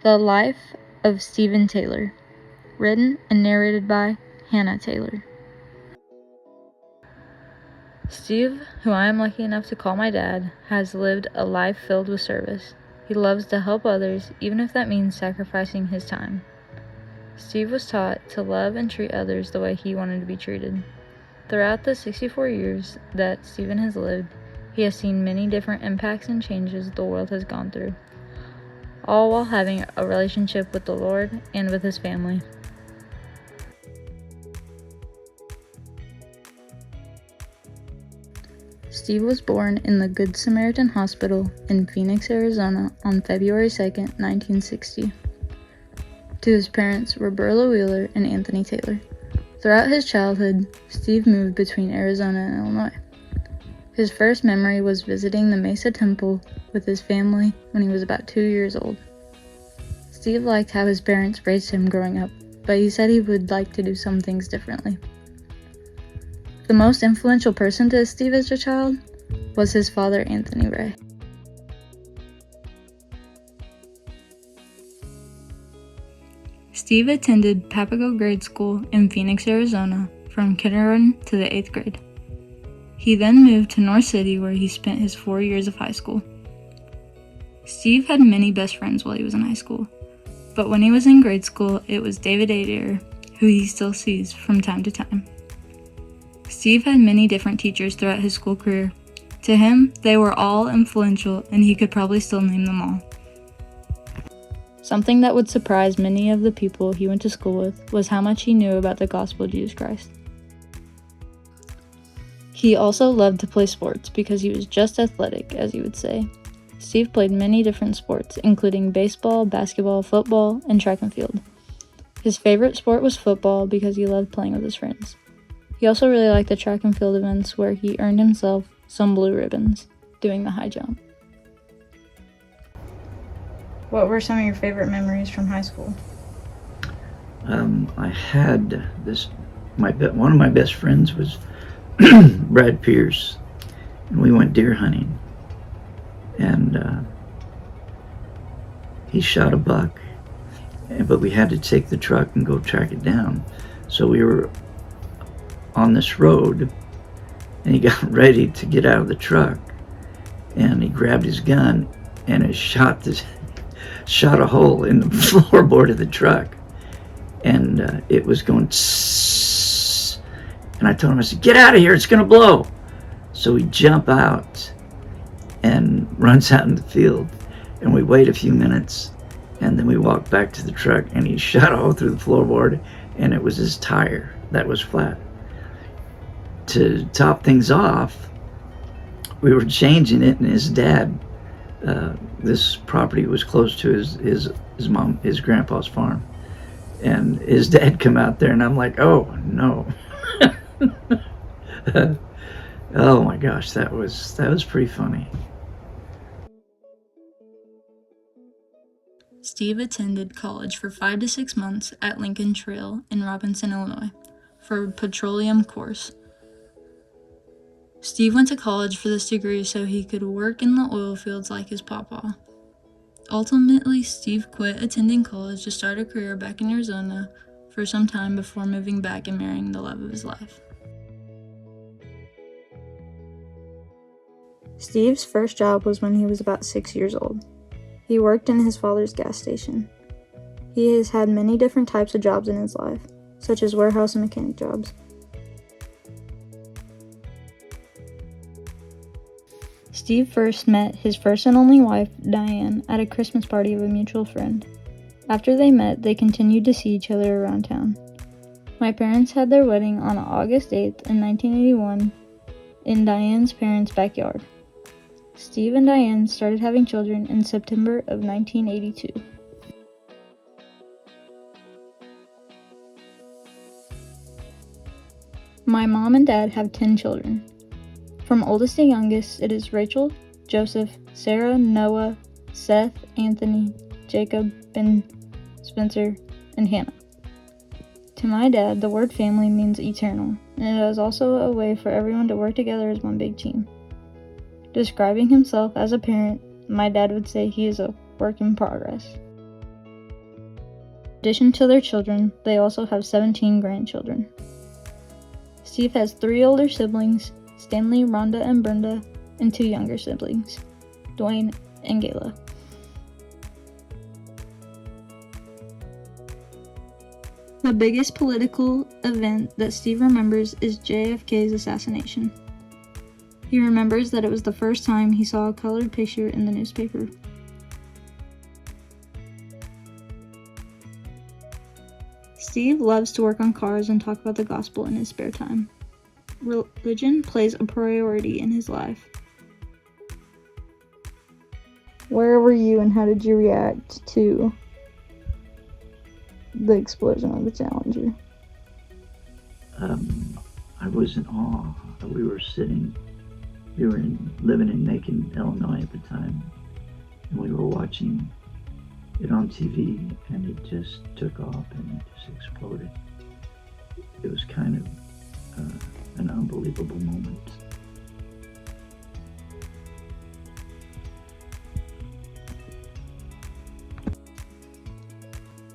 The Life of Stephen Taylor, written and narrated by Hannah Taylor. Steve, who I am lucky enough to call my dad, has lived a life filled with service. He loves to help others, even if that means sacrificing his time. Steve was taught to love and treat others the way he wanted to be treated. Throughout the 64 years that Stephen has lived, he has seen many different impacts and changes the world has gone through, all while having a relationship with the Lord and with his family. Steve was born in the Good Samaritan Hospital in Phoenix, Arizona on February 2, 1960, to his parents Roberta Wheeler and Anthony Taylor. Throughout his childhood, Steve moved between Arizona and Illinois. His first memory was visiting the Mesa Temple with his family when he was about 2 years old. Steve liked how his parents raised him growing up, but he said he would like to do some things differently. The most influential person to Steve as a child was his father, Anthony Ray. Steve attended Papago Grade School in Phoenix, Arizona from kindergarten to the 8th grade. He then moved to North City, where he spent his 4 years of high school. Steve had many best friends while he was in high school, but when he was in grade school, it was David Adair, who he still sees from time to time. Steve had many different teachers throughout his school career. To him, they were all influential, and he could probably still name them all. Something that would surprise many of the people he went to school with was how much he knew about the gospel of Jesus Christ. He also loved to play sports because he was just athletic, as he would say. Steve played many different sports, including baseball, basketball, football, and track and field. His favorite sport was football because he loved playing with his friends. He also really liked the track and field events where he earned himself some blue ribbons doing the high jump. What were some of your favorite memories from high school? I had this, one of my best friends was Brad Pierce, and we went deer hunting, and he shot a buck, but we had to take the truck and go track it down. So we were on this road, and he got ready to get out of the truck, and he grabbed his gun and it shot a hole in the floorboard of the truck, and it was going tss, and I told him, I said, "Get out of here, it's gonna blow." So we jump out and runs out in the field, and we wait a few minutes, and then we walk back to the truck, and he shot a hole through the floorboard, and it was his tire that was flat. To top things off, we were changing it, and his dad, this property was close to his grandpa's farm, and his dad come out there, and I'm like, oh no. Oh my gosh, that was pretty funny. Steve attended college for 5 to 6 months at Lincoln Trail in Robinson, Illinois, for a petroleum course. Steve went to college for this degree so he could work in the oil fields like his papa. Ultimately, Steve quit attending college to start a career back in Arizona for some time before moving back and marrying the love of his life. Steve's first job was when he was about 6 years old. He worked in his father's gas station. He has had many different types of jobs in his life, such as warehouse and mechanic jobs. Steve first met his first and only wife, Diane, at a Christmas party of a mutual friend. After they met, they continued to see each other around town. My parents had their wedding on August 8th in 1981 in Diane's parents' backyard. Steve and Diane started having children in September of 1982. My mom and dad have 10 children. From oldest to youngest, it is Rachel, Joseph, Sarah, Noah, Seth, Anthony, Jacob, Ben, Spencer, and Hannah. To my dad, the word family means eternal, and it is also a way for everyone to work together as one big team. Describing himself as a parent, my dad would say he is a work in progress. addition to their children, they also have 17 grandchildren. Steve has 3 older siblings, Stanley, Rhonda, and Brenda, and 2 younger siblings, Dwayne and Gayla. The biggest political event that Steve remembers is JFK's assassination. He remembers that it was the first time he saw a colored picture in the newspaper. Steve loves to work on cars and talk about the gospel in his spare time. Religion plays a priority in his life. Where were you and how did you react to the explosion of the Challenger? I was in awe. We were living in Macon, Illinois at the time, and we were watching it on TV, and it just took off and it just exploded. It was kind of an unbelievable moment.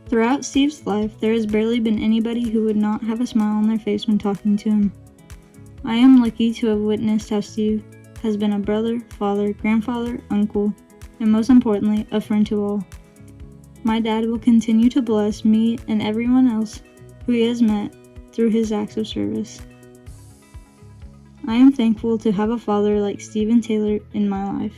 Throughout Steve's life, there has barely been anybody who would not have a smile on their face when talking to him. I am lucky to have witnessed how Steve has been a brother, father, grandfather, uncle, and most importantly, a friend to all. My dad will continue to bless me and everyone else who he has met through his acts of service. I am thankful to have a father like Stephen Taylor in my life.